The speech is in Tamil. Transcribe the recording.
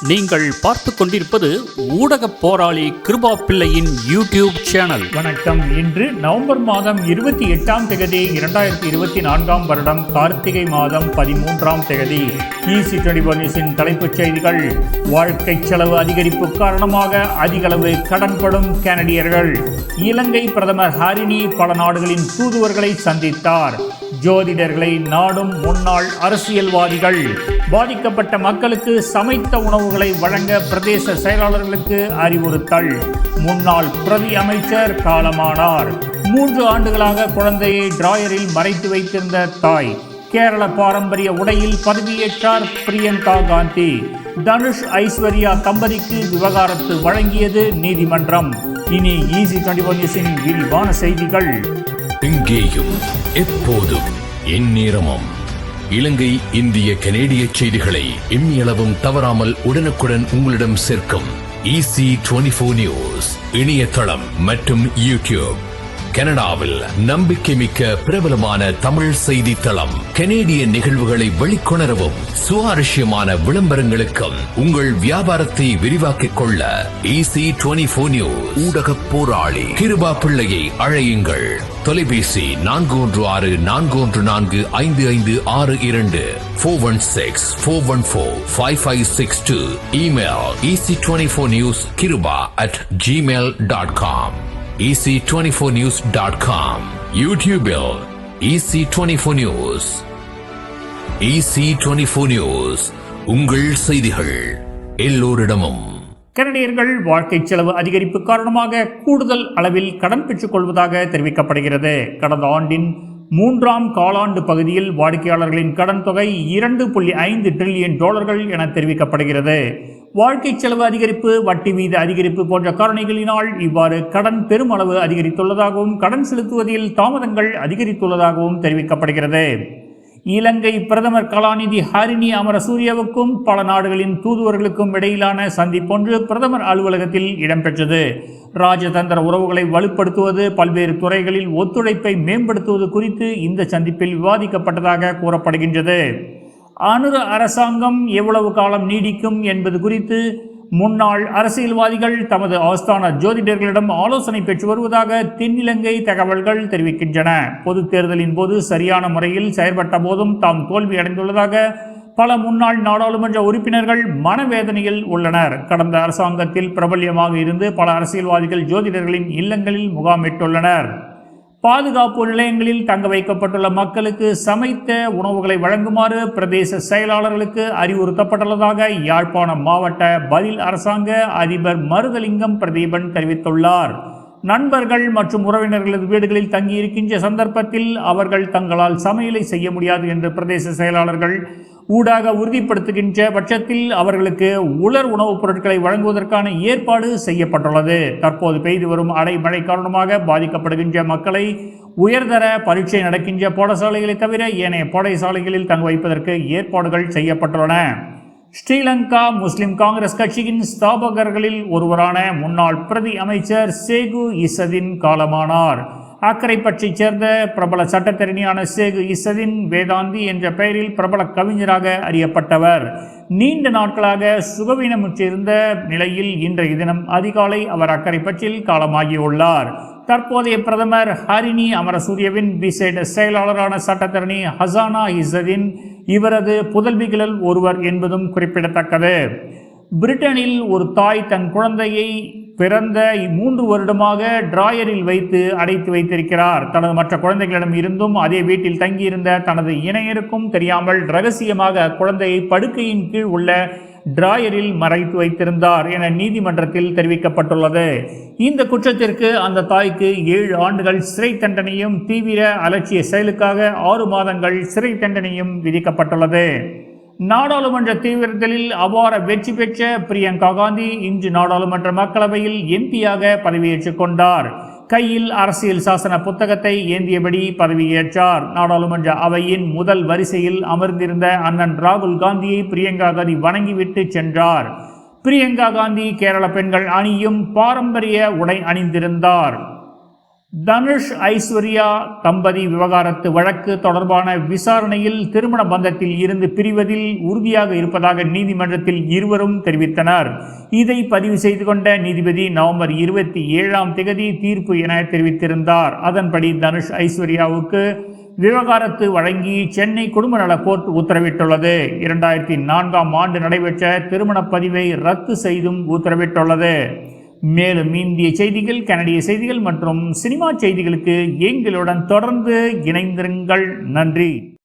நீங்கள் பார்த்து கொண்டிருப்பது ஊடக போராளி கிருபா பிள்ளையின் யூடியூப் சேனல். வணக்கம். இன்று நவம்பர் மாதம் 28ஆம் தேதி 2024 வருடம் கார்த்திகை மாதம் 13ஆம் தேதி. EC24 நியூஸின் தலைப்புச் செய்திகள். வாழ்க்கை செலவு அதிகரிப்பு காரணமாக அதிகளவு கடன் படும் கனடியர்கள். இலங்கை பிரதமர் ஹரினி பல நாடுகளின் தூதுவர்களை சந்தித்தார். ஜோதிடர்களை நாடும் முன்னாள் அரசியல்வாதிகள். பாதிக்கப்பட்ட மக்களுக்கு சமைத்த உணவுகளை வழங்க பிரதேச செயலாளர்களுக்கு அறிவுறுத்தல். முன்னாள் பிரதி அமைச்சர் காலமானார். 3 ஆண்டுகளாக குழந்தையை டிராயரில் மறைத்து வைத்திருந்த தாய். கேரள பாரம்பரிய உடையில் பதவியேற்றார் பிரியங்கா காந்தி. தனுஷ் ஐஸ்வர்யா தம்பதிக்கு விவகாரத்து வழங்கியது நீதிமன்றம். இனி EC24 நியூஸின் விரிவான செய்திகள். இங்கேயும் எப்போதும் எந்நேரமும் இலங்கை, இந்திய, கனேடிய செய்திகளை எம்மியளவும் தவறாமல் உடனுக்குடன் உங்களிடம் சேர்க்கும் EC24 நியூஸ் இணையதளம் மற்றும் யூடியூப். கனடாவில் நம்பிக்கை மிக்க பிரபலமான தமிழ் செய்தி தளம். கனேடிய நிகழ்வுகளை வெளிக்கொணரவும் சுவாரஸ்யமான விளம்பரங்களுக்கும் உங்கள் வியாபாரத்தை விரிவாக்கிக் கொள்ள EC24 நியூஸ் ஊடக போராளி கிருபா பிள்ளையை அழையுங்கள். தொலைபேசி 4164145562 416-414-5562. Email EC24newskiruba@gmail.com. EC24news.com. யூடியூபில் EC24 நியூஸ். EC24 நியூஸ், உங்கள் செய்திகள் எல்லோரிடமும். கனடியர்கள் வாழ்க்கை செலவு அதிகரிப்பு காரணமாக கூடுதல் அளவில் கடன் பெற்றுக் கொள்வதாக தெரிவிக்கப்படுகிறது. கடந்த ஆண்டின் 3ஆம் காலாண்டு பகுதியில் வாடிக்கையாளர்களின் கடன் தொகை $2.5 டிரில்லியன் என தெரிவிக்கப்படுகிறது. வாழ்க்கை செலவு அதிகரிப்பு, வட்டி வீத அதிகரிப்பு போன்ற காரணிகளினால் இவ்வாறு கடன் பெருமளவு அதிகரித்துள்ளதாகவும் கடன் செலுத்துவதில் தாமதங்கள் அதிகரித்துள்ளதாகவும் தெரிவிக்கப்படுகிறது. இலங்கை பிரதமர் கலாநிதி ஹரினி அமரசூரியவுக்கும் பல நாடுகளின் தூதுவர்களுக்கும் இடையிலான சந்திப்பொன்று பிரதமர் அலுவலகத்தில் இடம்பெற்றது. ராஜதந்திர உறவுகளை வலுப்படுத்துவது, பல்வேறு துறைகளில் ஒத்துழைப்பை மேம்படுத்துவது குறித்து இந்த சந்திப்பில் விவாதிக்கப்பட்டதாக கூறப்படுகின்றது. அனுர அரசாங்கம் எவ்வளவு காலம் நீடிக்கும் என்பது குறித்து முன்னாள் அரசியல்வாதிகள் தமது ஆஸ்தான ஜோதிடர்களிடம் ஆலோசனை பெற்று வருவதாக தென்னிலங்கை தகவல்கள் தெரிவிக்கின்றன. பொது தேர்தலின் போது சரியான முறையில் செயற்பட்ட போதும் தாம் தோல்வி அடைந்துள்ளதாக பல முன்னாள் நாடாளுமன்ற உறுப்பினர்கள் மனவேதனையில் உள்ளனர். கடந்த அரசாங்கத்தில் பிரபல்யமாக இருந்து பல அரசியல்வாதிகள் ஜோதிடர்களின் இல்லங்களில் முகாமிட்டுள்ளனர். பாதுகாப்பு நிலையங்களில் தங்க வைக்கப்பட்டுள்ள மக்களுக்கு சமைத்த உணவுகளை வழங்குமாறு பிரதேச செயலாளர்களுக்கு அறிவுறுத்தப்பட்டுள்ளதாக யாழ்ப்பாணம் மாவட்ட பதில் அரசாங்க அதிபர் மருதலிங்கம் பிரதீபன் தெரிவித்துள்ளார். நண்பர்கள் மற்றும் உறவினர்களது வீடுகளில் தங்கியிருக்கின்ற சந்தர்ப்பத்தில் அவர்கள் தங்களால் சமையலை செய்ய முடியாது என்று பிரதேச செயலாளர்கள் ஊடாக உறுதிப்படுத்துகின்ற பட்சத்தில் அவர்களுக்கு உலர் உணவுப் பொருட்களை வழங்குவதற்கான ஏற்பாடு செய்யப்பட்டுள்ளது. தற்போது பெய்து வரும் அடைமழை காரணமாக பாதிக்கப்படுகின்ற மக்களை உயர்தர பரீட்சை நடக்கின்ற பாடசாலைகளை தவிர ஏனைய பாடசாலைகளில் தங்க வைப்பதற்கு ஏற்பாடுகள் செய்யப்பட்டுள்ளன. ஸ்ரீலங்கா முஸ்லிம் காங்கிரஸ் கட்சியின் ஸ்தாபகர்களில் ஒருவரான முன்னாள் பிரதி அமைச்சர் சேகு இசதின் காலமானார். அக்கரைப்பற்றைச் சேர்ந்த பிரபல சட்டத்தரணியான சேகு இசதின் வேதாந்தி என்ற பெயரில் பிரபல கவிஞராக அறியப்பட்டவர். நீண்ட நாட்களாக சுகவீனமுற்றிருந்த நிலையில் இன்றைய தினம் அதிகாலை அவர் அக்கரைப்பற்றில் காலமாகியுள்ளார். தற்போதைய பிரதமர் ஹரினி அமரசூரியவின் விசேட செயலாளரான சட்டத்தரணி ஹசானா இசதின் இவரது புதல்விகளில் ஒருவர் என்பதும் குறிப்பிடத்தக்கது. பிரிட்டனில் ஒரு தாய் தன் குழந்தையை பிறந்த 3 வருடமாக டிராயரில் வைத்து அடைத்து வைத்திருக்கிறார். தனது மற்ற குழந்தைகளிடம் இருந்தும் அதே வீட்டில் தங்கியிருந்த தனது இணையருக்கும் தெரியாமல் ரகசியமாக குழந்தையை படுக்கையின் கீழ் உள்ள டிராயரில் மறைத்து வைத்திருந்தார் என நீதிமன்றத்தில் தெரிவிக்கப்பட்டுள்ளது. இந்த குற்றத்திற்கு அந்த தாய்க்கு 7 ஆண்டுகள் சிறை தண்டனையும் தீவிர அலட்சிய செயலுக்காக 6 மாதங்கள் சிறை தண்டனையும் விதிக்கப்பட்டுள்ளது. நாடாளுமன்ற தேர்தலில் அபார வெற்றி பெற்ற பிரியங்கா காந்தி இன்று நாடாளுமன்ற மக்களவையில் எம்பியாக பதவியேற்றுக் கொண்டார். கையில் அரசியல் சாசன புத்தகத்தை ஏந்தியபடி பதவியேற்றார். நாடாளுமன்ற அவையின் முதல் வரிசையில் அமர்ந்திருந்த அண்ணன் ராகுல் காந்தியை பிரியங்கா காந்தி வணங்கிவிட்டு சென்றார். பிரியங்கா காந்தி கேரள பெண்கள் அணியும் பாரம்பரிய உடை அணிந்திருந்தார். தனுஷ் ஐஸ்வர்யா தம்பதி விவகாரத்து வழக்கு தொடர்பான விசாரணையில் திருமண பந்தத்தில் இருந்து பிரிவதில் உறுதியாக இருப்பதாக நீதிமன்றத்தில் இருவரும் தெரிவித்தனர். இதை பதிவு செய்து கொண்ட நீதிபதி நவம்பர் 27 தீர்ப்பு என தெரிவித்திருந்தார். அதன்படி தனுஷ் ஐஸ்வர்யாவுக்கு விவகாரத்து வழங்கி சென்னை குடும்ப நல கோர்ட் உத்தரவிட்டுள்ளது. 2004 நடைபெற்ற திருமண பதிவை ரத்து செய்தும் உத்தரவிட்டுள்ளது. மேலும் இந்திய செய்திகள், கனடிய செய்திகள் மற்றும் சினிமா செய்திகளுக்கு எங்களுடன் தொடர்ந்து இணைந்திருங்கள். நன்றி.